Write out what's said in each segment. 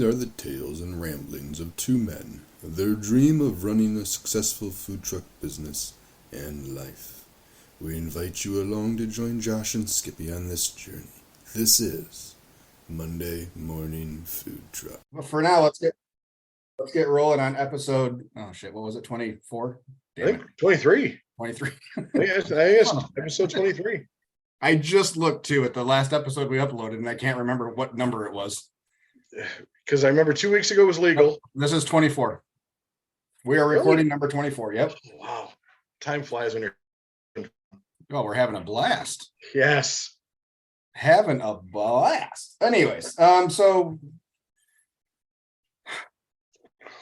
These are the tales and ramblings of two men, their dream of running a successful food truck business and life. We invite you along to join Josh and Skippy on this journey. This is Monday Morning Food Truck. Well, for now, let's get rolling on episode. Oh shit, what was it? 24? I think 23. 23. I think it's episode 23. I just looked too at the last episode we uploaded, and I can't remember what number it was. Because I remember 2 weeks ago was legal. This is 24. We are recording number 24. Yep. Oh, wow. Time flies when you're. Oh, we're having a blast. Yes. Having a blast. Anyways, so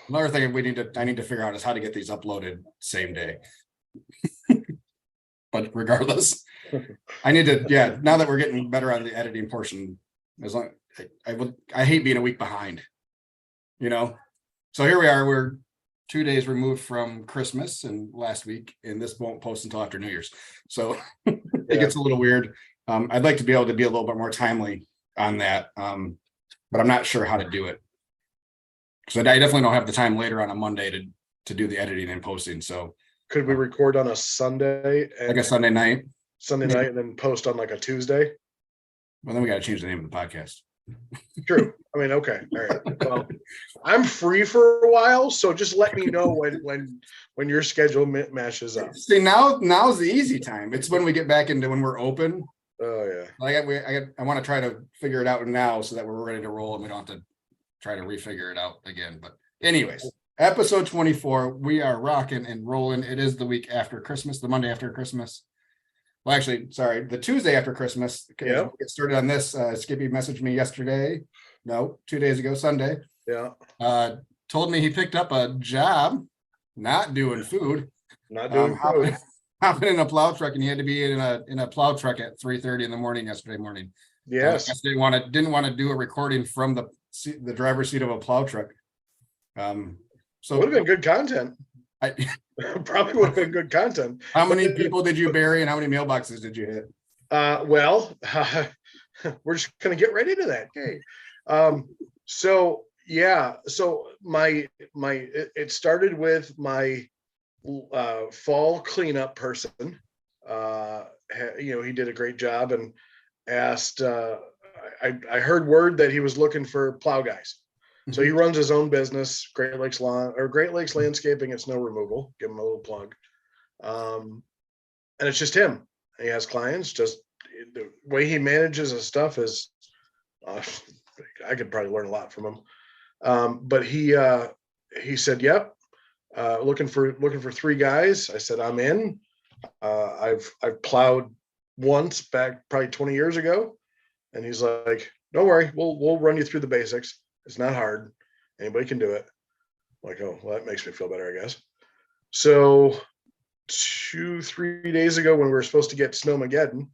another thing I need to figure out is how to get these uploaded same day. But regardless, I need to, now that we're getting better on the editing portion, as long I hate being a week behind, so here we are, we're 2 days removed from Christmas and last week, and this won't post until after New Year's, so it gets a little weird. I'd like to be able to be a little bit more timely on that, but I'm not sure how to do it, because I definitely don't have the time later on a Monday to do the editing and posting. So could we record on a Sunday? Like a Sunday night? Sunday night and then post on like a Tuesday? Well, then we got to change the name of the podcast. True. I mean, okay. All right. Well, I'm free for a while, so just let me know when your schedule matches up. See, now's the easy time. It's when we get back into when we're open. Oh yeah. I want to try to figure it out now so that we're ready to roll and we don't have to try to refigure it out again. But anyways, episode 24, we are rocking and rolling. It is the week after Christmas, the Monday after Christmas. Well, actually, sorry, the Tuesday after Christmas. Yeah. We'll get started on this. Skippy messaged me yesterday. No, 2 days ago, Sunday. Yeah. Told me he picked up a job, not doing food. Not doing food. Hopping in a plow truck, and he had to be in a plow truck at 3:30 in the morning yesterday morning. Yes. Didn't want to do a recording from the driver's seat of a plow truck. So would have been good content. Probably would have been good content. How many people did you bury, and how many mailboxes did you hit? Well, we're just gonna get right into that. Okay. So it started with my fall cleanup person. He did a great job and asked. I heard word that he was looking for plow guys. So he runs his own business, Great Lakes Landscaping and Snow Removal. Give him a little plug. And it's just him. He has clients. Just the way he manages his stuff is, I could probably learn a lot from him. But he said, "Yep, looking for 3 guys." I said, "I'm in." I've plowed once back probably 20 years ago, and he's like, "Don't worry, we'll run you through the basics. It's not hard. Anybody can do it." I'm like, oh, well, that makes me feel better, I guess. So 2-3 days ago, when we were supposed to get Snowmageddon,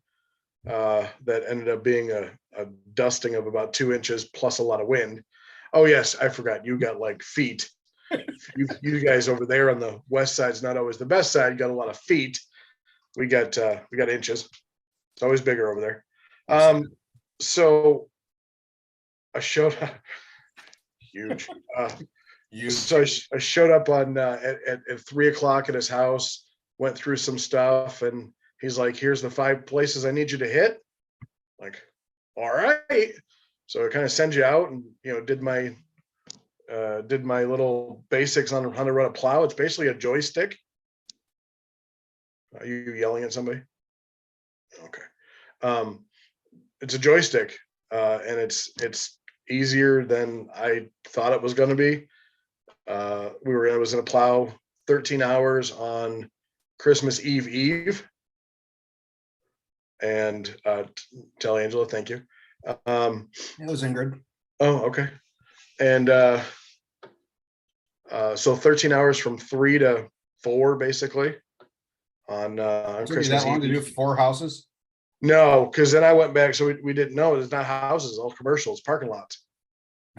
that ended up being a dusting of about 2 inches plus a lot of wind. Oh yes, I forgot. You got like feet. You guys over there on the west side is not always the best side. You got a lot of feet. We got inches. It's always bigger over there. So I showed up. Huge. So I showed up on at 3:00 at his house, went through some stuff, and he's like, "Here's the 5 places I need you to hit." Like, all right. So it kind of sends you out, and did my little basics on how to run a plow. It's basically a joystick. Are you yelling at somebody? Okay. It's a joystick, and it's easier than I thought it was going to be. I was in a plow 13 hours on Christmas Eve, and tell Angela thank you. It was Ingrid. Oh, okay. And so 13 hours from 3 to 4 basically on Christmas that long Eve. To do 4 houses? No, because then I went back, so we didn't know. It's not houses, it's all commercials, parking lots.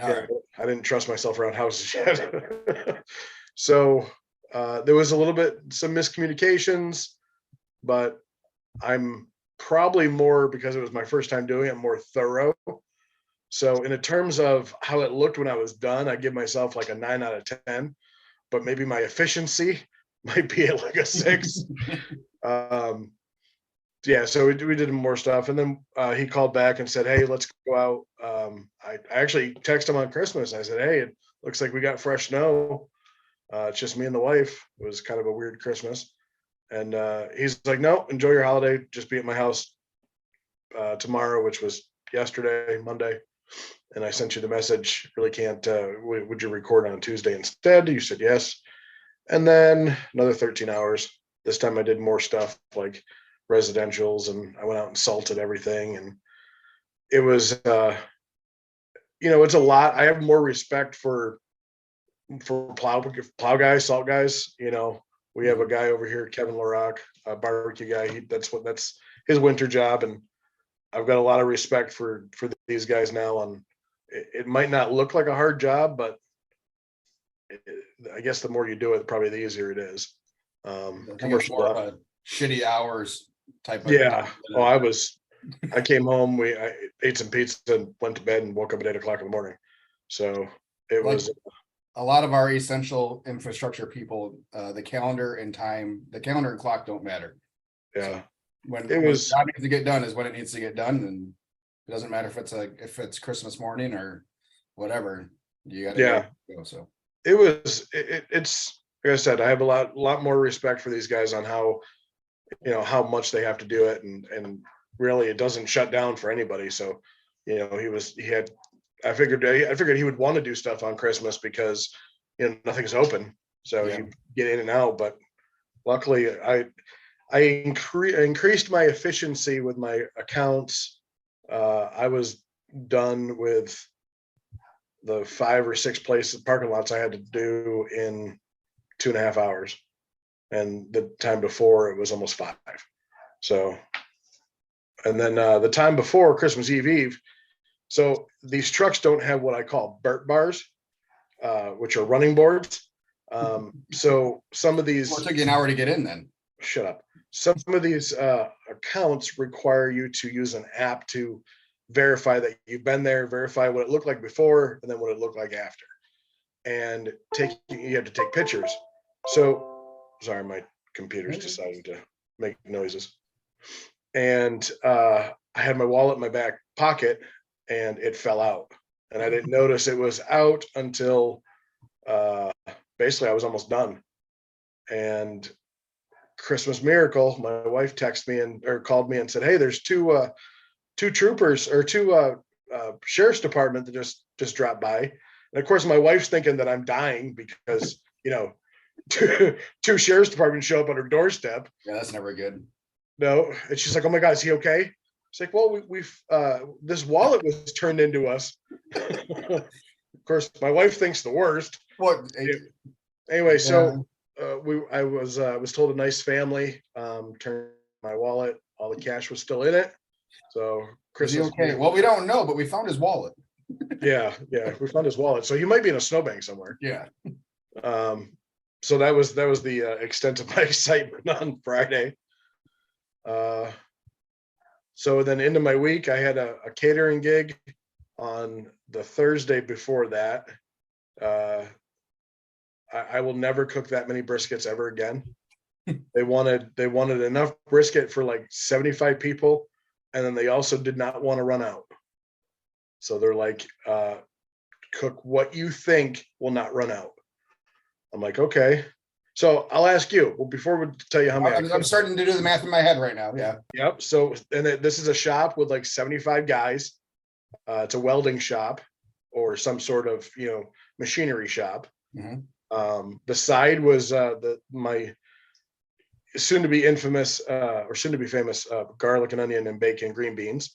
Right. I didn't trust myself around houses yet. So there was a little bit, some miscommunications, but I'm probably more, because it was my first time doing it, more thorough. So in terms of how it looked when I was done, I give myself like a 9 out of 10, but maybe my efficiency might be at like a 6. um, yeah, so we did more stuff, and then he called back and said, "Hey, let's go out." I actually texted him on Christmas. I said, "Hey, it looks like we got fresh snow. It's just me and the wife." It was kind of a weird Christmas, and he's like, "No, enjoy your holiday. Just be at my house tomorrow," which was yesterday, Monday. And I sent you the message. Really can't. Would you record on Tuesday instead? You said yes. And then another 13 hours. This time I did more stuff like residentials, and I went out and salted everything. And it was, it's a lot. I have more respect for plow guys, salt guys. We have a guy over here, Kevin LaRock, a barbecue guy. That's his winter job, and I've got a lot of respect for these guys now. And it might not look like a hard job, but I guess the more you do it, probably the easier it is. Commercial more of a shitty hours type of. Yeah. Oh, I came home. I ate some pizza and went to bed and woke up at 8:00 in the morning. So it was a lot of our essential infrastructure people. The calendar and clock don't matter. Yeah. So when it was job needs to get done is when it needs to get done, and it doesn't matter if it's Christmas morning or whatever. You got to go. So it's like I said, I have a lot more respect for these guys on how much they have to do it, and really it doesn't shut down for anybody. So I figured he would want to do stuff on Christmas because nothing's open, so you get in and out. But luckily I increased my efficiency with my accounts. I was done with the 5 or 6 parking lots I had to do in 2.5 hours. And the time before it was almost 5. So, and then the time before Christmas Eve. So these trucks don't have what I call Burt bars, which are running boards. So some of these. Well, it took you an hour to get in then. Shut up. Some of these accounts require you to use an app to verify that you've been there, verify what it looked like before, and then what it looked like after. And you have to take pictures. So, sorry, my computer's deciding to make noises. And I had my wallet in my back pocket, and it fell out. And I didn't notice it was out until basically I was almost done. And Christmas miracle, my wife texted me or called me and said, "Hey, there's two troopers or two sheriff's department that just dropped by." And of course my wife's thinking that I'm dying because two sheriff's departments show up on her doorstep. Yeah, that's never good. No. And she's like, "Oh my God, is he okay?" It's like, "Well, we've this wallet was turned into us." Of course my wife thinks the worst. What? Anyway, so I was told a nice family turned my wallet. All the cash was still in it. So Christmas. Okay. Well, we don't know, but we found his wallet. Yeah, we found his wallet. So he might be in a snowbank somewhere. Yeah. So that was the extent of my excitement on Friday. So then into my week, I had a catering gig on the Thursday before that. I will never cook that many briskets ever again. They wanted enough brisket for like 75 people, and then they also did not want to run out. So they're like, cook what you think will not run out. I'm like, okay. So I'll ask you. Well, before we tell you how many, I'm starting to do the math in my head right now. Yeah. Yep. So, and this is a shop with like 75 guys. It's a welding shop or some sort of machinery shop. Mm-hmm. The side was my soon to be infamous or soon to be famous garlic and onion and bacon green beans.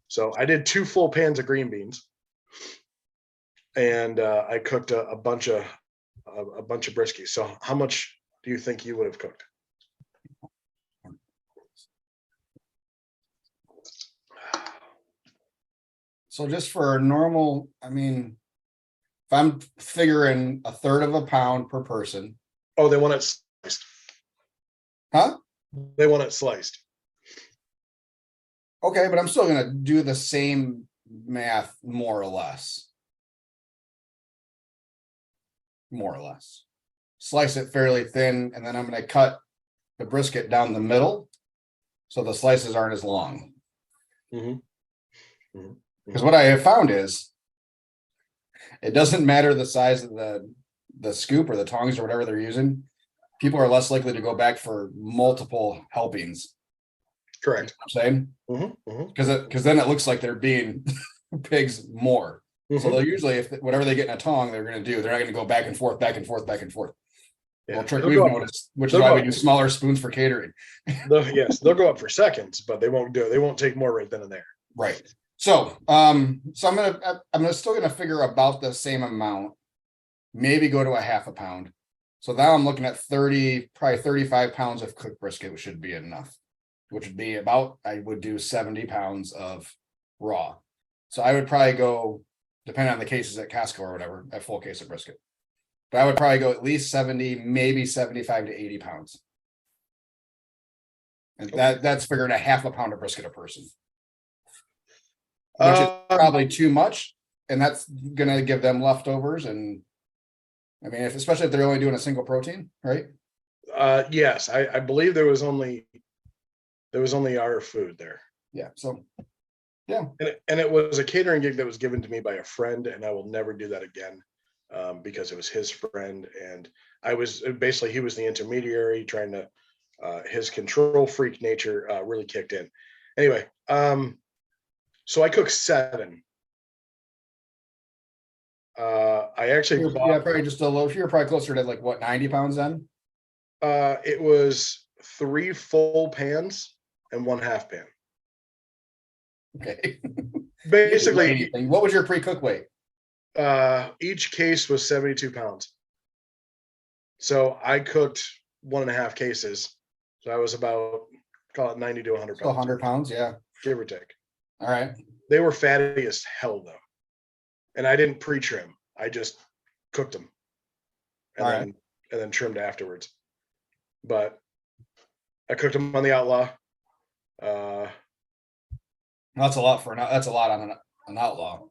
So I did 2 full pans of green beans, and I cooked a bunch of briskies. So how much do you think you would have cooked? So just for a normal, if I'm figuring 1/3 of a pound per person. Oh, they want it sliced. Huh? They want it sliced. Okay, but I'm still gonna do the same math, more or less. More or less. Slice it fairly thin, and then I'm going to cut the brisket down the middle so the slices aren't as long. Mhm. Because what I have found is it doesn't matter the size of the scoop or the tongs or whatever they're using. People are less likely to go back for multiple helpings. Correct. You know what I'm saying? Because then it looks like they're being pigs more. So they'll usually, if whatever they get in a tong, they're going to do, they're not going to go back and forth, back and forth, back and forth. Yeah. Well, trick They'll we've go up- noticed, which is they'll why go we up- do smaller spoons for catering. They'll go up for seconds, but they won't take more right then and there. Right. So I'm still gonna figure about the same amount, maybe go to a half a pound. So now I'm looking at probably 35 pounds of cooked brisket, which should be enough, which would be about, I would do 70 pounds of raw. So I would probably go, depending on the cases at Costco or whatever, a full case of brisket. But I would probably go at least 70, maybe 75 to 80 pounds. And that's figuring a half a pound of brisket a person. Which is probably too much, and that's gonna give them leftovers. And I mean, especially if they're only doing a single protein, right? Yes, I believe there was only our food there. Yeah. So And it was a catering gig that was given to me by a friend, and I will never do that again, because it was his friend, and he was the intermediary trying to, his control freak nature really kicked in. Anyway, so I cooked 7. I actually bought, probably just a little. You're probably closer to like what, 90 pounds then? it was 3 full pans and 1 half pan. Okay. Basically, What was your pre-cook weight? each case was 72 pounds. So I cooked 1.5 cases. So I was about, call it 90 to 100 Still pounds. 100 pounds, yeah. Give or take. All right. They were fatty as hell though. And I didn't pre-trim. I just cooked them. And then trimmed afterwards. But I cooked them on the outlaw. That's a lot on an outlaw.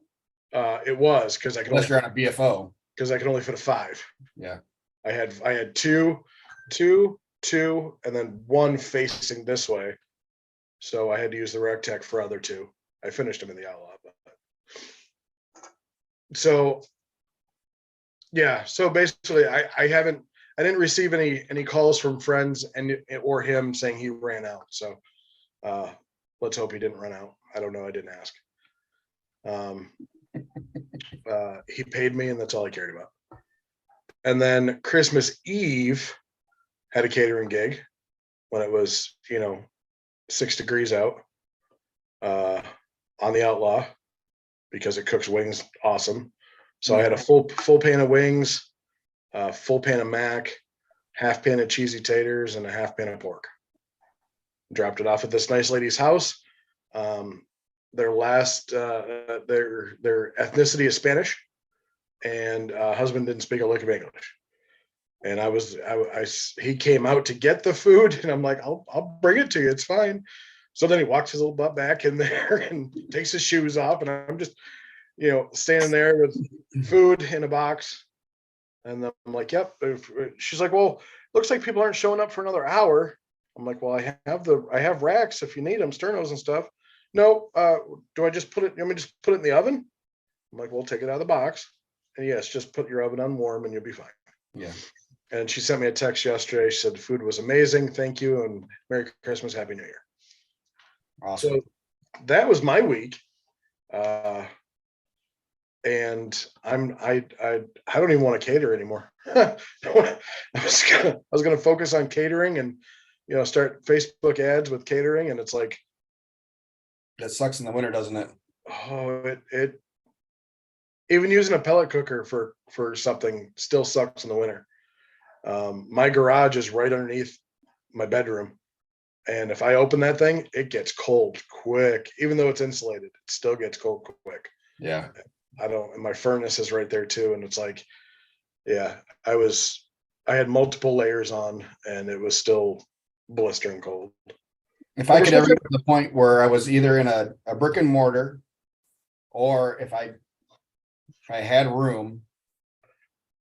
It was because I could Unless you're on a BFO. because I could only fit a 5. Yeah. I had two, and then 1 facing this way. So I had to use the Rectech for other 2. I finished them in the outlaw. So yeah, so basically I didn't receive any calls from friends or him saying he ran out. So let's hope he didn't run out. I don't know. I didn't ask. He paid me, and that's all I cared about. And then Christmas Eve had a catering gig when it was, 6 degrees out, on the outlaw, because it cooks wings awesome. So I had a full pan of wings, full pan of mac, half pan of cheesy taters, and a half pan of pork. Dropped it off at this nice lady's house. Their ethnicity is Spanish, and husband didn't speak a lick of English. And he came out to get the food, and I'm like, I'll bring it to you. It's fine. So then he walks his little butt back in there and takes his shoes off, and I'm just, standing there with food in a box. And then I'm like, yep. She's like, well, looks like people aren't showing up for another hour. I'm like, well, I have racks if you need them, sternos and stuff. No, do I just put it? You want me to just put it in the oven? I'm like, well, take it out of the box. And yes, just put your oven on warm and you'll be fine. Yeah. And she sent me a text yesterday. She said the food was amazing. Thank you, and Merry Christmas, Happy New Year. Awesome. So that was my week. And I don't even want to cater anymore. I was gonna focus on catering and start Facebook ads with catering, and it's like, that sucks in the winter, doesn't it? oh, it even using a pellet cooker for something still sucks in the winter. My garage is right underneath my bedroom, and if I open that thing, it gets cold quick. Even though it's insulated, it still gets cold quick. Yeah. And my furnace is right there too, and it's like, yeah, I had multiple layers on, and it was still blistering cold. If I could ever get to the point where I was either in a brick and mortar or if I had room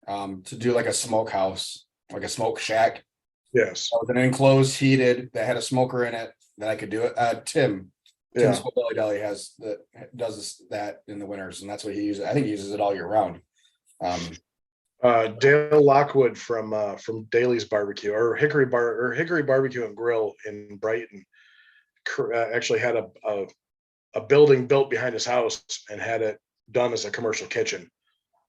to do like a smokehouse, like a smoke shack, Yes. with an enclosed heated that had a smoker in it, that I could do it. Tim's Yeah. Belly Deli does that in the winters, and that's what he uses. I think he uses it all year round. Dale Lockwood from Daly's Barbecue or Hickory Barbecue and Grill in Brighton actually had a building built behind his house and had it done as a commercial kitchen.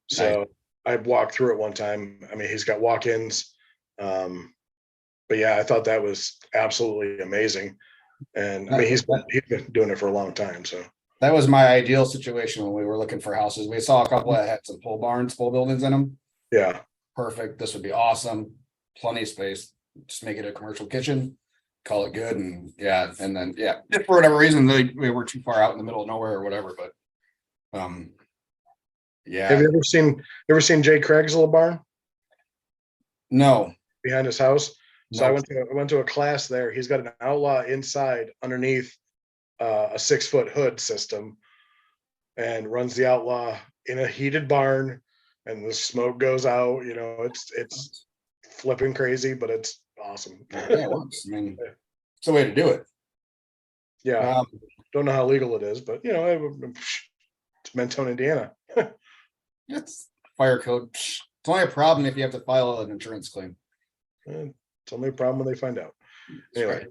So I walked through it one time. I mean, he's got walk-ins. But yeah, I thought that was absolutely amazing. And I mean, he's been doing it for a long time. So that was my ideal situation when we were looking for houses. We saw a couple that had some pole buildings in them. Yeah. Perfect. This would be awesome. Plenty of space. Just make it a commercial kitchen, call it good. And and then just for whatever reason, we were too far out in the middle of nowhere or whatever. But Have you ever seen Jay Craig's little barn? No. Behind his house. So I went to a class there. He's got an Outlaw inside underneath a 6-foot hood system, and runs the Outlaw in a heated barn, and the smoke goes out. You know, it's flipping crazy, but it's awesome. Yeah, it works. I mean, it's a way to do it. Yeah. Don't know how legal it is, but you know, it's Mentone, Indiana. It's fire code. It's only a problem if you have to file an insurance claim. It's only a problem when they find out. Anyway,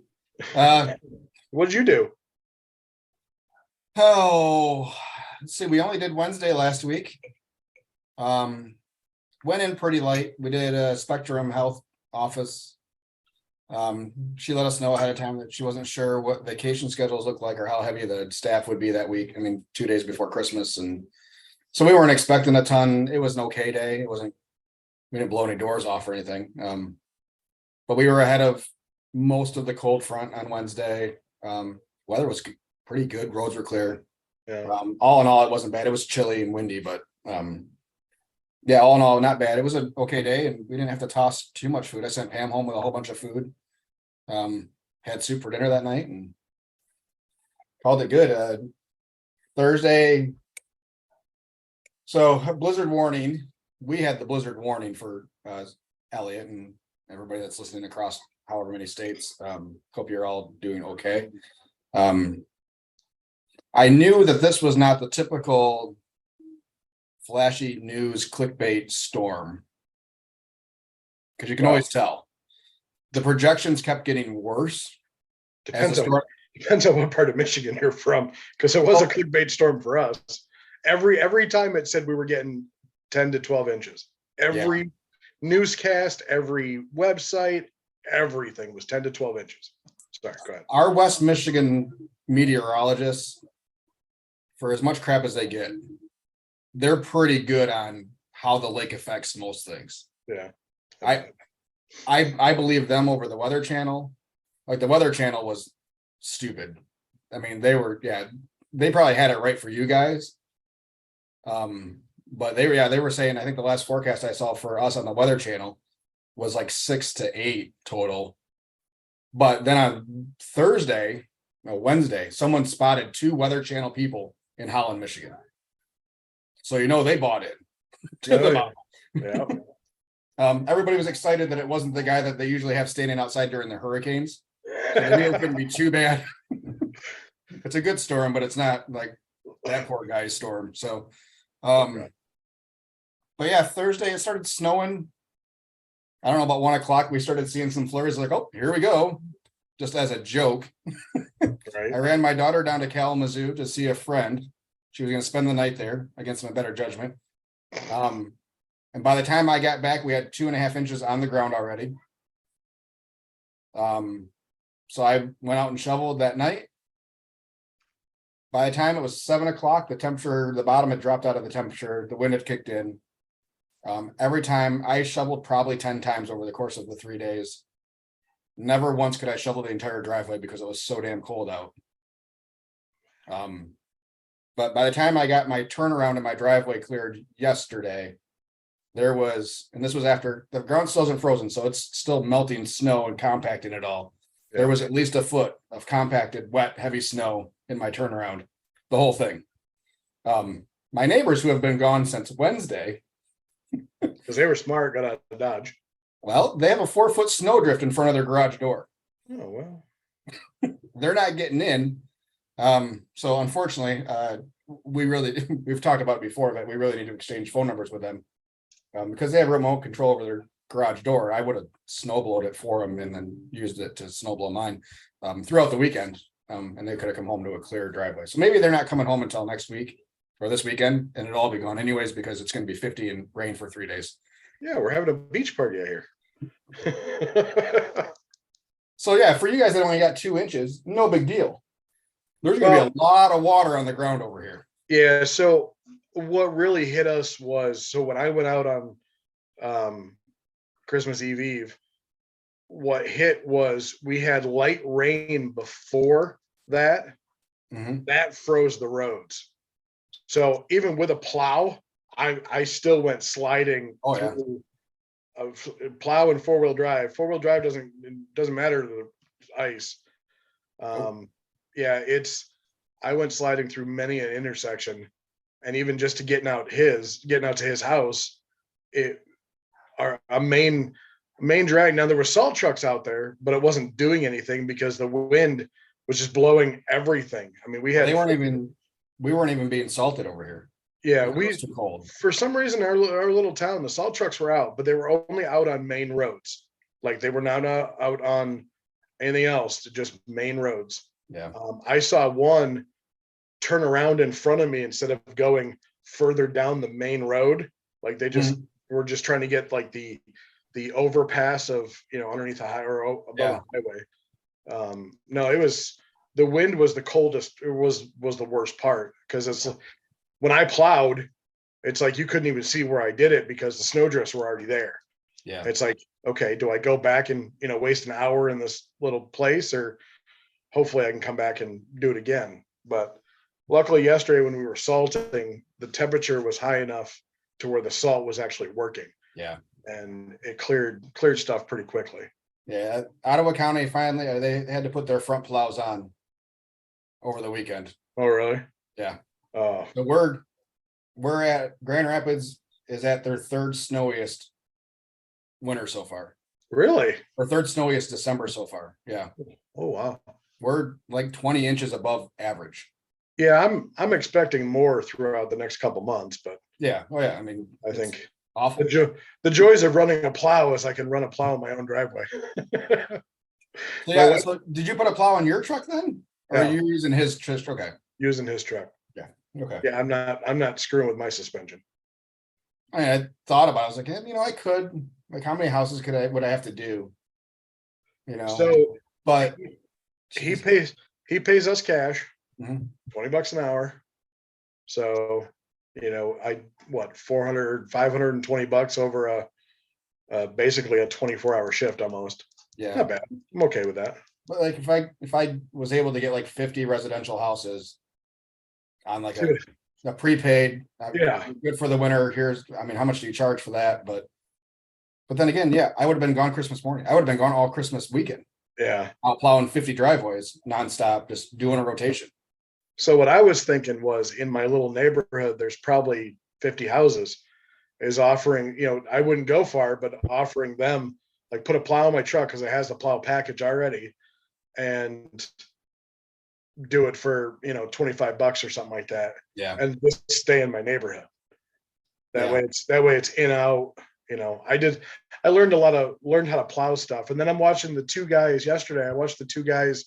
what did you do? Oh, let's see. We only did Wednesday last week. Went in pretty light. We did a Spectrum Health office. She let us know ahead of time that she wasn't sure what vacation schedules looked like or how heavy the staff would be that week. I mean, 2 days before Christmas, and so we weren't expecting a ton. It was an okay day. We didn't blow any doors off or anything. But we were ahead of most of the cold front on Wednesday. Weather was pretty good. Roads were clear. Yeah. All in all, it wasn't bad. It was chilly and windy, but all in all, not bad. It was an okay day, and we didn't have to toss too much food. I sent Pam home with a whole bunch of food. Had soup for dinner that night and called it good. Thursday. So blizzard warning. We had the blizzard warning for Elliot and everybody that's listening across however many states. Hope you're all doing okay. I knew that this was not the typical flashy news clickbait storm, because you can always tell. The projections kept getting worse. Depends on what part of Michigan you're from, because it was a clickbait storm for us. Every time it said we were getting 10 to 12 inches. Every newscast, every website, everything was 10 to 12 inches. Sorry, go ahead. Our West Michigan meteorologists, for as much crap as they get, they're pretty good on how the lake affects most things. Yeah. I believe them over the Weather Channel. Like, the Weather Channel was stupid. I mean, they probably had it right for you guys. But they were saying, I think the last forecast I saw for us on the Weather Channel was like 6 to 8 total. But then on Wednesday, someone spotted 2 Weather Channel people in Holland, Michigan. So they bought it to the bottom. Yeah. Everybody was excited that it wasn't the guy that they usually have standing outside during the hurricanes. So they knew it couldn't be too bad. It's a good storm, but it's not like that poor guy's storm. So, but yeah, Thursday it started snowing. I don't know, about 1 o'clock, we started seeing some flurries. Like, oh, here we go. Just as a joke. Right. I ran my daughter down to Kalamazoo to see a friend. She was going to spend the night there against my better judgment. And by the time I got back, we had 2.5 inches on the ground already. So I went out and shoveled that night. By the time it was 7 o'clock, the bottom had dropped out of the temperature. The wind had kicked in. Every time I shoveled probably 10 times over the course of the 3 days. Never once could I shovel the entire driveway because it was so damn cold out. But by the time I got my turnaround in my driveway cleared yesterday, there was, and this was after the ground still isn't frozen, so it's still melting snow and compacting it all. There was at least a foot of compacted, wet, heavy snow in my turnaround, the whole thing. My neighbors who have been gone since Wednesday, Because they were smart, got out of Dodge. well, they have a 4-foot snowdrift in front of their garage door. Oh, well. They're not getting in. So unfortunately, we've talked about it before, but we really need to exchange phone numbers with them. Because they have remote control over their garage door. I would have snowblowed it for them and then used it to snowblow mine throughout the weekend. And they could have come home to a clear driveway. So maybe they're not coming home until next week or this weekend, and it'll all be gone anyways because it's going to be 50 and rain for 3 days. Yeah, we're having a beach party out here. So yeah, for you guys that only got 2 inches, no big deal. There's going to be a lot of water on the ground over here. Yeah, so what really hit us was, so when I went out on Christmas Eve, what hit was we had light rain before that. Mhm. That froze the roads. So even with a plow, I still went sliding Oh, yeah. through plow and 4-wheel drive. 4-wheel drive doesn't matter to the ice. Yeah, I went sliding through many an intersection, and even just to getting out to his house, a main drag. Now there were salt trucks out there, but it wasn't doing anything because the wind was just blowing everything. I mean, we weren't even being salted over here. Yeah, It was too cold. for some reason, our little town, the salt trucks were out, but they were only out on main roads. Like they were not out on anything else, just main roads. Yeah. I saw one turn around in front of me instead of going further down the main road. Like they just were just trying to get like the overpass of, underneath the highway or above the highway. No, the wind was the coldest. It was the worst part, because it's when I plowed, it's like you couldn't even see where I did it because the snowdrifts were already there. Yeah. It's like, okay, do I go back and waste an hour in this little place, or hopefully I can come back and do it again? But luckily yesterday when we were salting, the temperature was high enough to where the salt was actually working. Yeah. And it cleared stuff pretty quickly. Yeah. Ottawa County finally, they had to put their front plows on over the weekend. Oh, really? Yeah. Oh, So we're at Grand Rapids is at their 3rd snowiest winter so far. really? Or 3rd snowiest December so far. Yeah. Oh, wow. We're like 20 inches above average. Yeah, I'm expecting more throughout the next couple months, but Yeah. Oh yeah. I mean, I think awful. the joys of running a plow is I can run a plow in my own driveway. So yeah. So did you put a plow on your truck then? Or Yeah. are you using his truck? Okay. Using his truck. Okay. Yeah, I'm not screwing with my suspension. I mean, I thought about it. I was like, I could, like, how many houses would I have to do? So But he pays us cash, Mhm. $20 an hour. So, I 520 bucks over basically a 24-hour shift almost. yeah. Not bad. I'm okay with that. But like if I was able to get like 50 residential houses on like a prepaid, Yeah. good for the winter. How much do you charge for that? But then again, yeah, I would have been gone Christmas morning. I would have been gone all Christmas weekend. Yeah. Out plowing 50 driveways nonstop, just doing a rotation. So what I was thinking was, in my little neighborhood, there's probably 50 houses, is offering, I wouldn't go far, but offering them, like, put a plow in my truck because it has the plow package already, and do it for, $25 or something like that. Yeah. And just stay in my neighborhood. That Yeah. way it's in out. I learned how to plow stuff. And then I'm watching the 2 guys yesterday. I watched the 2 guys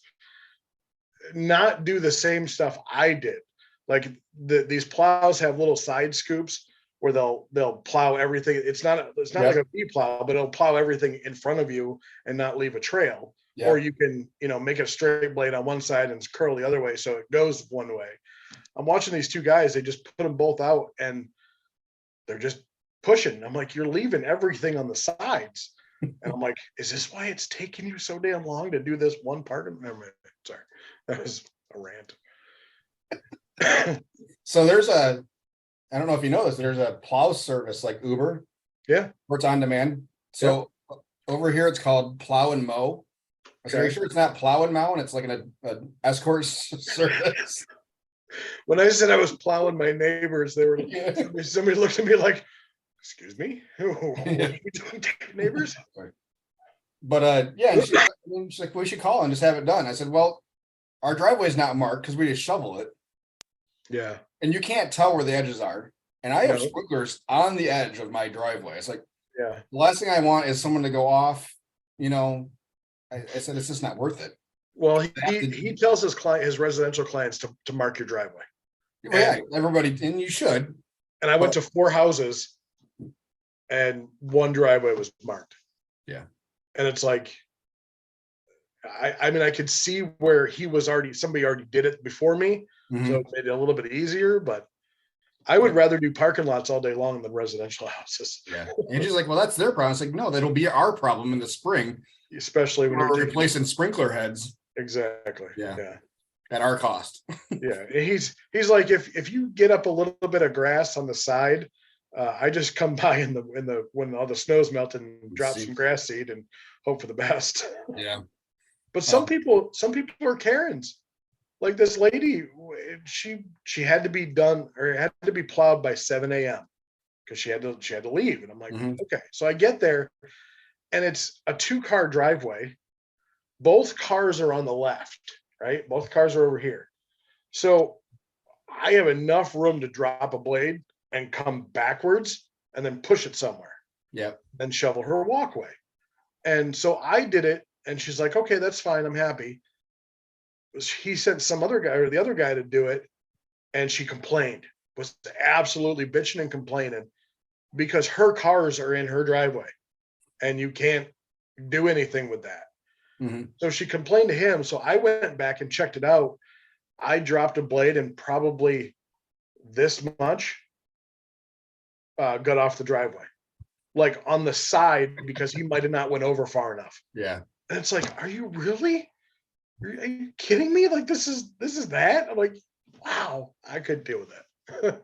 not do the same stuff I did. Like these plows have little side scoops where they'll plow everything. It's not like a V plow, but it'll plow everything in front of you and not leave a trail. Yeah. Or you can, make a straight blade on one side and curl the other way so it goes one way. I'm watching these 2 guys, they just put them both out and they're just pushing. I'm like, you're leaving everything on the sides. And I'm like, is this why it's taking you so damn long to do this one part of it? Sorry, that was a rant. So I don't know if you know this, there's a plow service like Uber. Yeah. Where it's on demand. So over here it's called Plow and Mow. So are you sure it's not Plow and Mow and it's like an escort service? When I said I was plowing my neighbors, somebody looked at me like, "Excuse me, what are you doing, neighbors?" But yeah, she's like, we should call and just have it done. I said, well, our driveway's not marked because we just shovel it, Yeah, and you can't tell where the edges are. And I have No. sprinklers on the edge of my driveway. It's like yeah. the last thing I want is someone to go off. I said it's just not worth it. Well, he tells his residential clients to mark your driveway. Well, yeah, everybody, and you should. And I went to 4 houses, and 1 driveway was marked. Yeah. And it's like, I mean, I could see where somebody already did it before me, so it made it a little bit easier. But I would rather do parking lots all day long than residential houses. Yeah. And she's like, well, that's their problem. It's like, no, that'll be our problem in the spring, Especially when we're you're replacing sprinkler heads. Exactly. Yeah. At our cost. Yeah. He's like, if you get up a little bit of grass on the side, I just come by when all the snow's melting and drop some grass seed and hope for the best. Yeah. But some people are Karens. Like this lady, she had to be done, or it had to be plowed by 7 a.m. because she had to leave. And I'm like, okay. So I get there, and it's a 2-car driveway. Both cars are on the left, right? Both cars are over here. So I have enough room to drop a blade and come backwards and then push it somewhere. Yeah. And shovel her walkway. And so I did it, and she's like, okay, that's fine. I'm happy. He sent some other guy, or the other guy, to do it, and she complained, was absolutely bitching and complaining because her cars are in her driveway and you can't do anything with that. So she complained to him. So I went back and checked it out. I dropped a blade and probably this much got off the driveway, like on the side, because he might have not went over far enough. Yeah. And it's like, are you are you kidding me? Like, this is that? I'm like, wow, I could deal with that.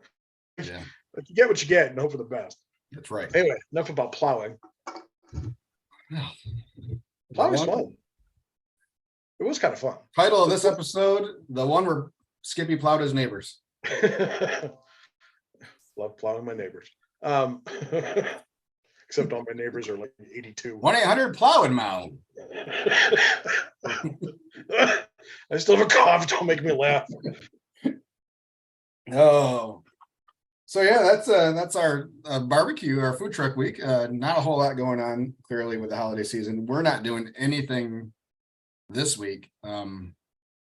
Yeah. But you get what you get and hope for the best. That's right. Anyway, enough about plowing. Plowing's fun. It was kind of fun. Title of this episode, the one where Skippy plowed his neighbors. Love plowing my neighbors. Except all my neighbors are like 82. 1-800-PLOW mound. I still have a cough. Don't make me laugh. Oh. So yeah, that's our barbecue, our food truck week. Not a whole lot going on clearly with the holiday season. We're not doing anything this week. Well,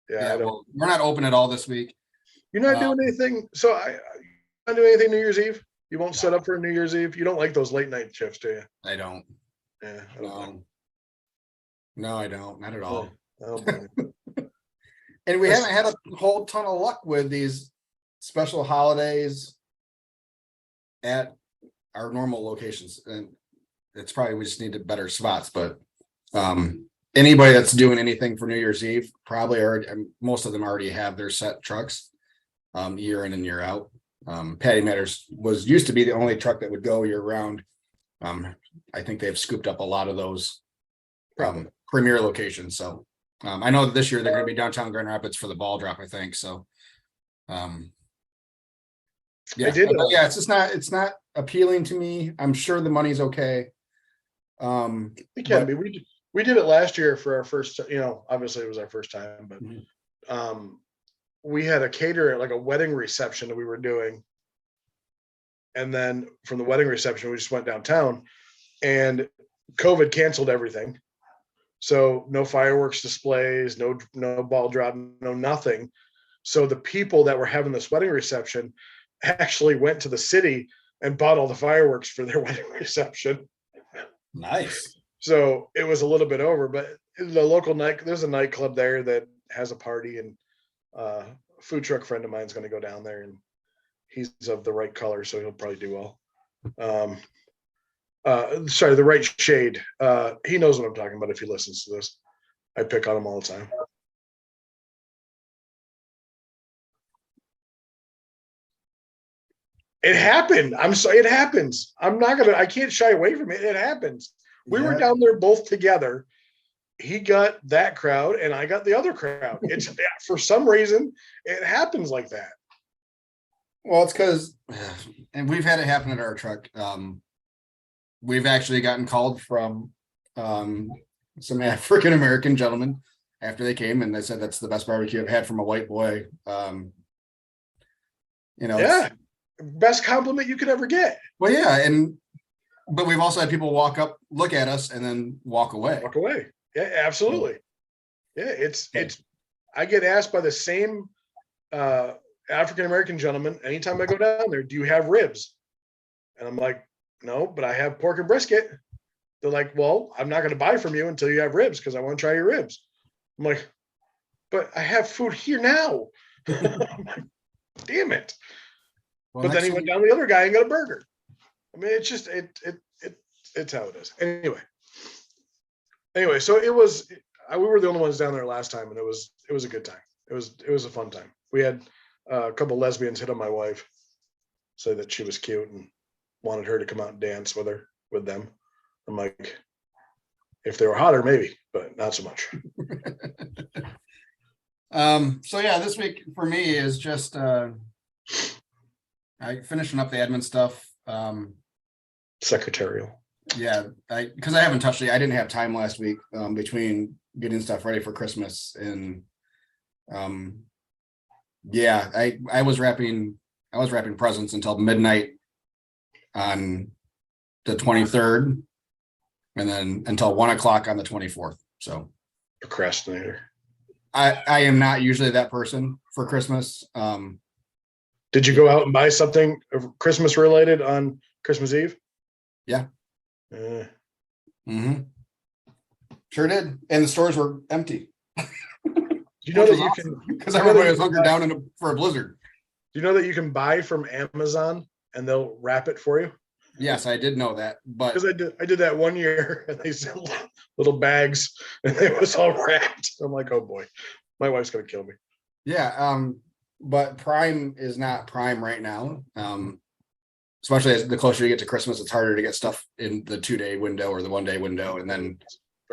we're not open at all this week. You're not doing anything. So you're not doing anything New Year's Eve? You won't set up for a New Year's Eve? You don't like those late night shifts, do you? I don't. Yeah. I don't. No, I don't. Not at all. And we haven't had a whole ton of luck with these special holidays at our normal locations. And it's probably, we just need better spots, but anybody that's doing anything for New Year's Eve probably already, most of them already have their set trucks year in and year out. Patty Matters used to be the only truck that would go year round. I think they've scooped up a lot of those premier locations. So I know that this year they're going to be downtown Grand Rapids for the ball drop, I think. So yeah, it's just it's not appealing to me. I'm sure the money's okay. It can be. We did it last year for our first, obviously it was our first time, but we had a caterer, like a wedding reception that we were doing. And then from the wedding reception, we just went downtown, and COVID canceled everything. So no fireworks displays, no ball drop, no nothing. So the people that were having this wedding reception actually went to the city and bought all the fireworks for their wedding reception. Nice. So it was a little bit over, but the local there's a nightclub there that has a party, and a food truck friend of mine is going to go down there, and he's of the right color, so he'll probably do well. The right shade. He knows what I'm talking about if he listens to this. I pick on him all the time. It happened. I'm sorry. It happens. I can't shy away from it. It happens. We were down there both together, he got that crowd and I got the other crowd. It's for some reason it happens like that. Well, it's because, and we've had it happen at our truck. We've actually gotten called from some African American gentlemen after they came, and they said that's the best barbecue I've had from a white boy. Yeah, best compliment you could ever get. Well, yeah, but we've also had people walk up, look at us, and then walk away. Walk away. Yeah, absolutely. Yeah, it's I get asked by the same African American gentleman anytime I go down there, do you have ribs? And I'm like, no, but I have pork and brisket. They're like, well, I'm not going to buy from you until you have ribs because I want to try your ribs. I'm like, but I have food here now. Like, damn it. Well, but then he went down the other guy and got a burger. I mean, it's just it's how it is. Anyway, so we were the only ones down there last time, and it was a good time. It was a fun time. We had a couple of lesbians hit on my wife, say that she was cute and wanted her to come out and dance with them. I'm like, if they were hotter, maybe, but not so much. So yeah, this week for me is just I finishing up the admin stuff. Secretarial. Yeah, because I haven't touched it. I didn't have time last week between getting stuff ready for Christmas and yeah, I was wrapping presents until midnight on the 23rd, and then until 1:00 on the 24th. So Procrastinator. I am not usually that person for Christmas. Did you go out and buy something Christmas related on Christmas Eve? Yeah. Sure did, and the stores were empty. You know that you can, because everybody was hunkered down for a blizzard. Do you know that you can buy from Amazon and they'll wrap it for you? Yes, I did know that, but because I did that one year and they sent little bags and it was all wrapped. I'm like, oh boy, my wife's gonna kill me. Yeah, but Prime is not Prime right now. Especially as the closer you get to Christmas, it's harder to get stuff in the 2-day window or the 1-day window. And then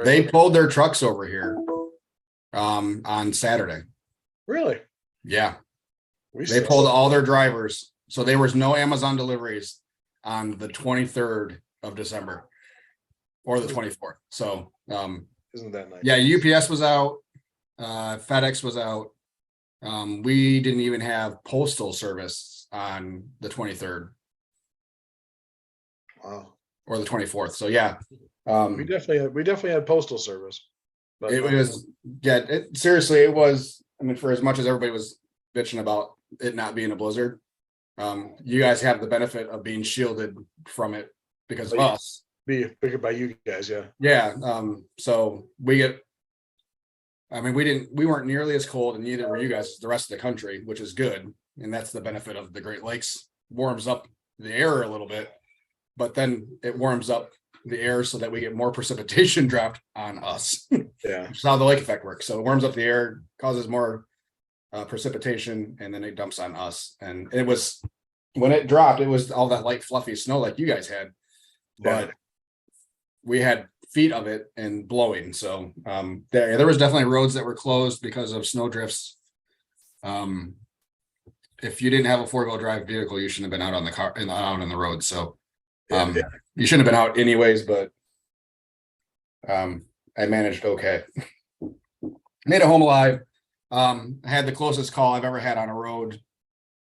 they pulled their trucks over here on Saturday. Really? Yeah. They pulled all their drivers. So there was no Amazon deliveries on the 23rd of December or the 24th. So isn't that nice? Yeah, UPS was out, FedEx was out. We didn't even have postal service on the 23rd. Wow. Or the 24th. So yeah. We definitely had postal service. But it was seriously, it was, I mean, for as much as everybody was bitching about it not being a blizzard, you guys have the benefit of being shielded from it because of us. Be bigger by you guys, yeah. Yeah. So we weren't nearly as cold, and neither were you guys as the rest of the country, which is good. And that's the benefit of the Great Lakes. Warms up the air a little bit, but then it warms up the air so that we get more precipitation dropped on us. Yeah. Which is how the lake effect works. So it warms up the air, causes more precipitation, and then it dumps on us. And it was, when it dropped, it was all that light fluffy snow like you guys had, but we had feet of it and blowing. So there was definitely roads that were closed because of snow drifts. If you didn't have a 4-wheel drive vehicle, you shouldn't have been out on the road. So you shouldn't have been out anyways, but I managed okay. Made it home alive. I had the closest call I've ever had on a road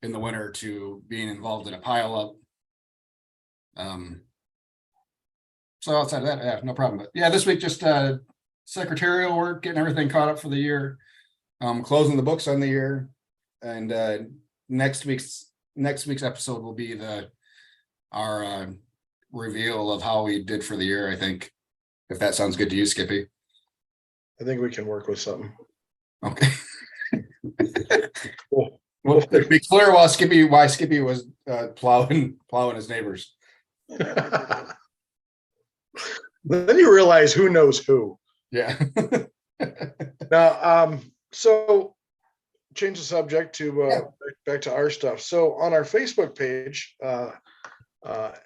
in the winter to being involved in a pileup. So outside of that, yeah, no problem. But yeah, this week just secretarial work, getting everything caught up for the year, closing the books on the year, and next week's episode will be our reveal of how we did for the year, I think, if that sounds good to you, Skippy. I think we can work with something. Okay. Cool. Well, to be clear, why Skippy was plowing his neighbors. Then you realize who knows who. Yeah. Now, so change the subject to back to our stuff. So on our Facebook page,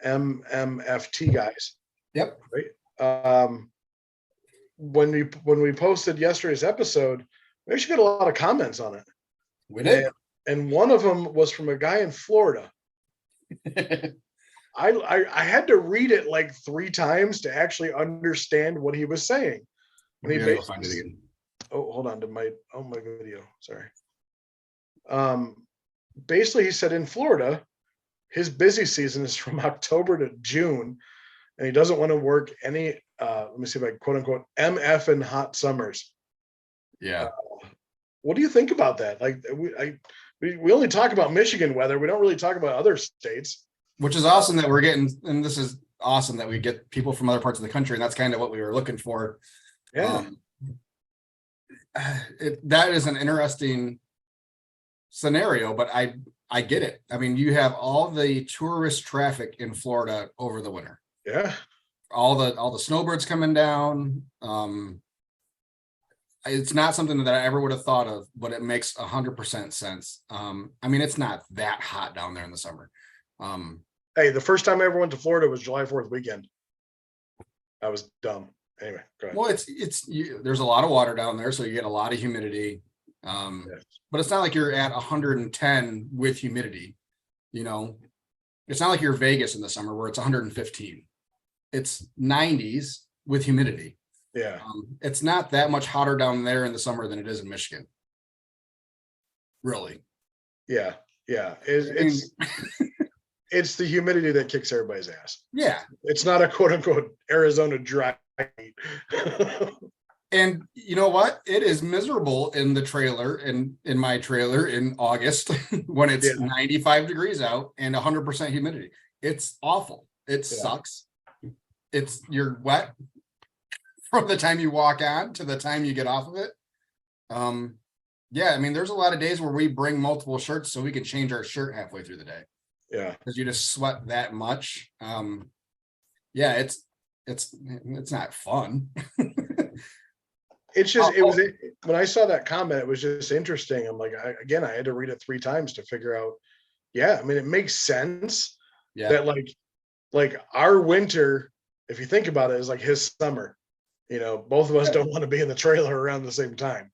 MMFT guys. Yep. Right. when we posted yesterday's episode, we actually got a lot of comments on it. We did. And one of them was from a guy in Florida. I had to read it like 3 times to actually understand what he was saying. And he Go find it again. Oh, hold on to my video. Sorry. Basically, he said in Florida, his busy season is from October to June, and he doesn't want to work any. Let me see if I quote unquote MF in hot summers. Yeah. What do you think about that? Like we only talk about Michigan weather. We don't really talk about other states. Which is awesome that we're getting, and this is awesome that we get people from other parts of the country, and that's kind of what we were looking for. Yeah. That is an interesting scenario, but I get it. I mean, you have all the tourist traffic in Florida over the winter. Yeah. All the snowbirds coming down. It's not something that I ever would have thought of, but it makes 100% sense. I mean, it's not that hot down there in the summer. Hey, the first time I ever went to Florida was July 4th weekend. I was dumb. Anyway, go ahead. Well, there's a lot of water down there, so you get a lot of humidity. Yes. But it's not like you're at 110 with humidity. You know, it's not like you're Vegas in the summer where it's 115. It's 90s with humidity. Yeah. It's not that much hotter down there in the summer than it is in Michigan. Really. Yeah. Yeah. It's the humidity that kicks everybody's ass. Yeah. It's not a quote unquote Arizona dry heat. And you know what? It is miserable in the trailer and in my trailer in August when it's 95 degrees out and 100% humidity. It's awful. It sucks. You're wet from the time you walk on to the time you get off of it. Yeah, I mean, there's a lot of days where we bring multiple shirts so we can change our shirt halfway through the day. Yeah. Because you just sweat that much. Yeah, it's not fun. It's just, when I saw that comment, it was just interesting. I'm like, I had to read it 3 times to figure out. Yeah. I mean, it makes sense that like our winter, if you think about it, is like his summer. You know, both of us don't want to be in the trailer around the same time.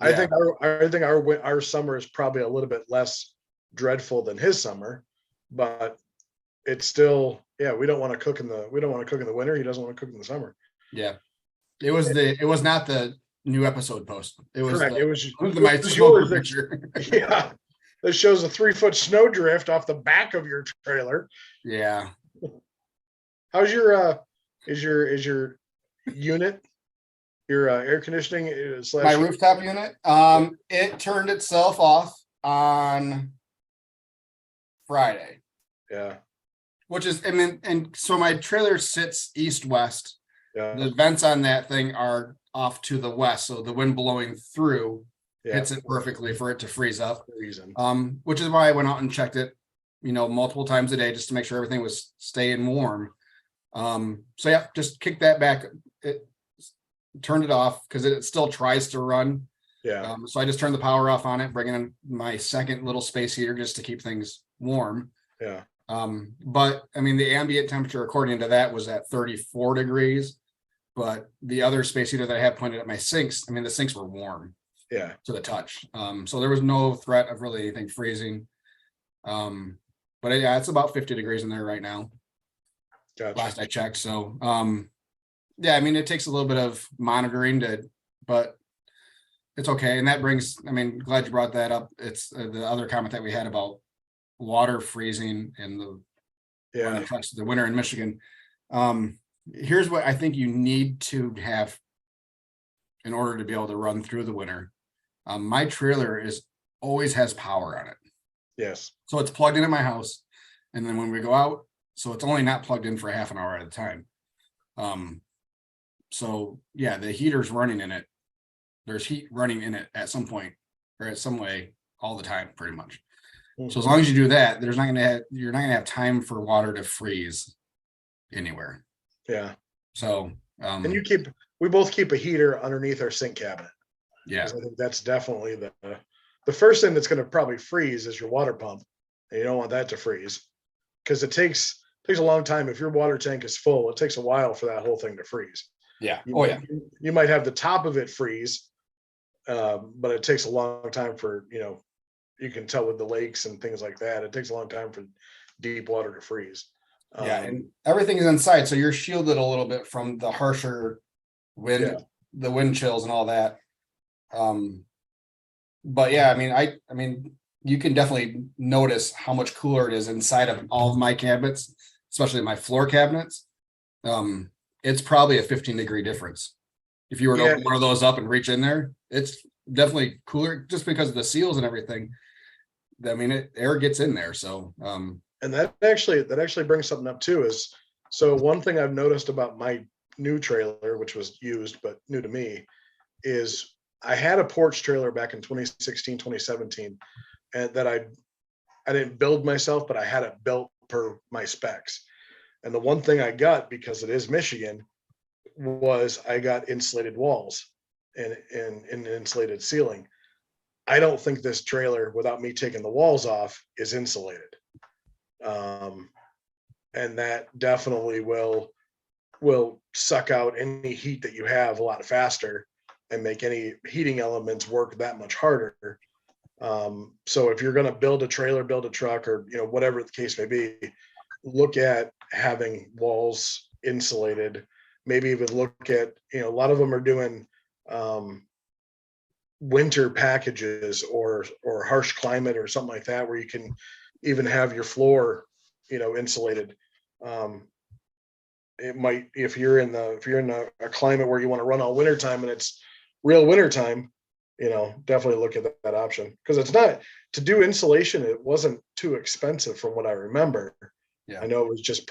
Yeah. I think our summer is probably a little bit less dreadful than his summer, but it's still, we don't want to cook in the winter. He doesn't want to cook in the summer. Yeah. It was not the new episode post. It was correct. It was yours picture. Yeah. That shows a 3-foot snowdrift off the back of your trailer. Yeah. How's your is your unit, your air conditioning my rooftop unit? It turned itself off on Friday. Yeah. Which is, I mean, and so my trailer sits east-west. Yeah. The vents on that thing are off to the west, so the wind blowing through hits it perfectly for it to freeze up. Which is why I went out and checked it, multiple times a day just to make sure everything was staying warm. So yeah, just kick that back. It turned it off because it still tries to run. Yeah. So I just turned the power off on it, bringing in my second little space heater just to keep things warm. Yeah. But I mean, the ambient temperature according to that was at 34 degrees, but the other space heater that I had pointed at my sinks, I mean, the sinks were warm to the touch. So there was no threat of really anything freezing. But yeah, it's about 50 degrees in there right now. Gotcha. Last I checked. So, yeah, I mean, it takes a little bit of monitoring but it's okay. And that brings, I mean, glad you brought that up. It's the other comment that we had about water freezing in the winter in Michigan. Here's what I think you need to have in order to be able to run through the winter. My trailer always has power on it. Yes. So it's plugged in at my house. And then when we go out, so it's only not plugged in for half an hour at a time. So yeah, the heater's running in it. There's heat running in it at some point or at some way all the time, pretty much. Mm-hmm. So as long as you do that, you're not gonna have time for water to freeze anywhere. Yeah. So and we both keep a heater underneath our sink cabinet. Yeah. I think that's definitely the first thing that's going to probably freeze is your water pump. And you don't want that to freeze because it takes a long time. If your water tank is full, it takes a while for that whole thing to freeze. Yeah. You Oh might, yeah. you might have the top of it freeze, but it takes a long time for, you can tell with the lakes and things like that. It takes a long time for deep water to freeze. Yeah, and everything is inside, so you're shielded a little bit from the harsher wind, Yeah. the wind chills and all that. But yeah, I mean, you can definitely notice how much cooler it is inside of all of my cabinets, especially my floor cabinets. It's probably a 15-degree difference. If you were to Yeah. open one of those up and reach in there, it's definitely cooler just because of the seals and everything. I mean, air gets in there. So, And that actually brings something up too, is so one thing I've noticed about my new trailer, which was used but new to me, is I had a porch trailer back in 2016, 2017, and that I didn't build myself, but I had it built per my specs. And the one thing I got, because it is Michigan, was I got insulated walls and an insulated ceiling. I don't think this trailer, without me taking the walls off, is insulated. And that definitely will suck out any heat that you have a lot faster and make any heating elements work that much harder. So if you're going to build a trailer, build a truck, or whatever the case may be, look at having walls insulated. Maybe even look at, a lot of them are doing winter packages or harsh climate or something like that, where you can even have your floor, insulated. It might, if you're in a climate where you want to run all winter time and it's real winter time, definitely look at that option, because it's not, to do insulation, it wasn't too expensive from what I remember. yeah. I know it was just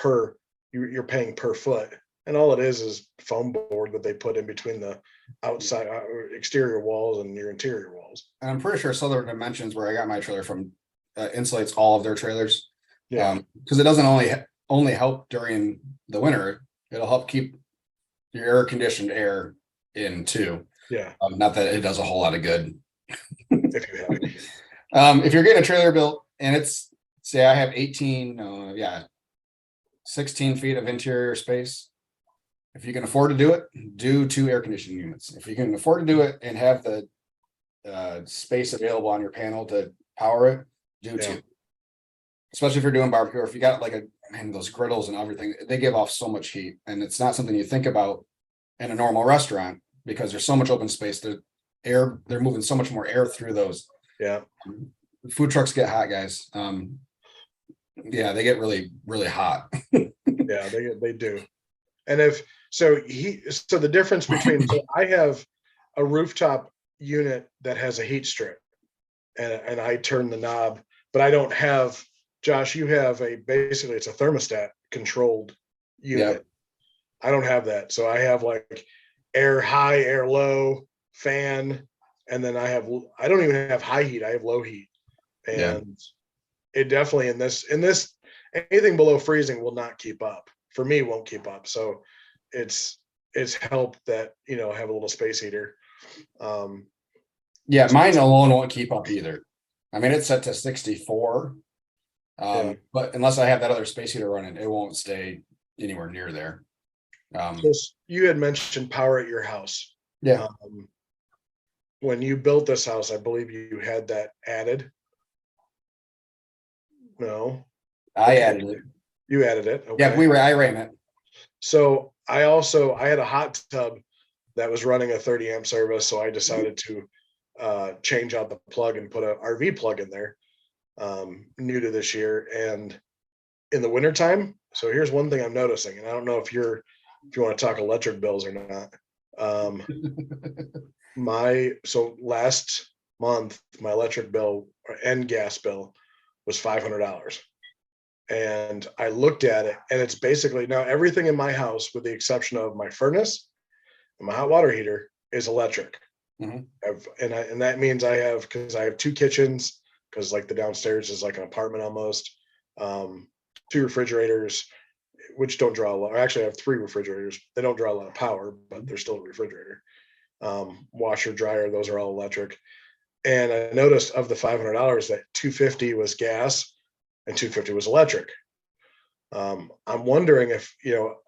you're paying per foot, and all it is foam board that they put in between the outside exterior walls and your interior walls. And I'm pretty sure Southern Dimensions, where I got my trailer from, insulates all of their trailers. Yeah. Because it doesn't only help during the winter, it'll help keep your air conditioned air in too. Yeah. Not that it does a whole lot of good. If you have it. If you're getting a trailer built and it's, say I have 16 feet of interior space. If you can afford to do it, do 2 air conditioning units. If you can afford to do it and have the space available on your panel to power it, do 2. Especially if you're doing barbecue, or if you got those griddles and everything, they give off so much heat, and it's not something you think about in a normal restaurant because there's so much open space. They're moving so much more air through those. Yeah. Food trucks get hot, guys. Yeah, they get really, really hot. Yeah, they do. And so the difference between, so I have a rooftop unit that has a heat strip, and I turn the knob, but I don't have, Josh, you have basically it's a thermostat controlled unit. I don't have that. So I have like air high, air low, fan, and then I don't even have high heat. I have low heat. And it definitely in this anything below freezing will not keep up. For me, won't keep up. So it's helped that, have a little space heater. Mine alone won't keep up either. I mean, it's set to 64. But unless I have that other space heater running, it won't stay anywhere near there. You had mentioned power at your house. Yeah. When you built this house, I believe you had that added. No, I added it. You added it. Okay. Yeah, I ran it. So I had a hot tub that was running a 30 amp service. So I decided to change out the plug and put an RV plug in there, new to this year. And in the wintertime, so here's one thing I'm noticing, and I don't know if you want to talk electric bills or not. So last month, my electric bill and gas bill was $500. And I looked at it, and it's basically, now everything in my house, with the exception of my furnace and my hot water heater, is electric. Mm-hmm. And that means because I have 2 kitchens, because like the downstairs is like an apartment almost, 2 refrigerators, which don't draw a lot. Actually, I have 3 refrigerators. They don't draw a lot of power, but they're still a refrigerator. Washer, dryer, those are all electric. And I noticed of the $500 that $250 was gas and $250 was electric. I'm wondering if,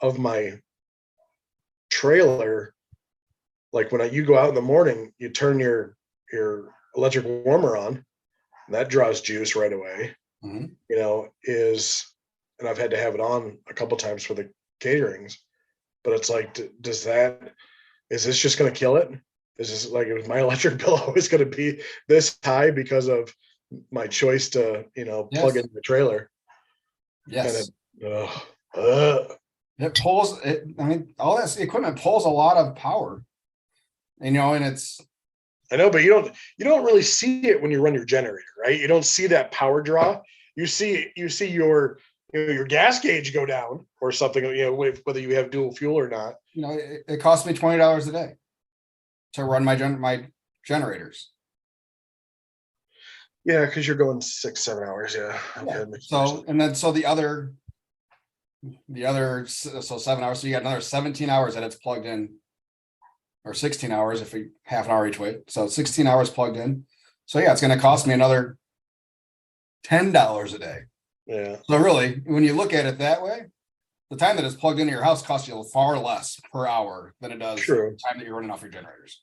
of my trailer, like when you go out in the morning, you turn your electric warmer on, and that draws juice right away. Mhm. You know, and I've had to have it on a couple times for the caterings, but it's like, is this just going to kill it? Is this like, is my electric bill always going to be this high because of my choice to, plug Yes. in the trailer? Yes. And it, It pulls it. I mean, all that equipment pulls a lot of power, and it's I know, but you don't really see it when you run your generator, right? You don't see that power draw. You see your gas gauge go down or something, whether you have dual fuel or not. it costs me $20 a day to run my generators. Yeah, because you're going 6-7 hours. Yeah. Yeah. Okay. So so 7 hours. So you got another 17 hours that it's plugged in, or 16 hours if we half an hour each way. So 16 hours plugged in. So yeah, it's going to cost me another $10 a day. Yeah. So really, when you look at it that way, the time that it's plugged into your house costs you far less per hour than it does True. the time that you're running off your generators.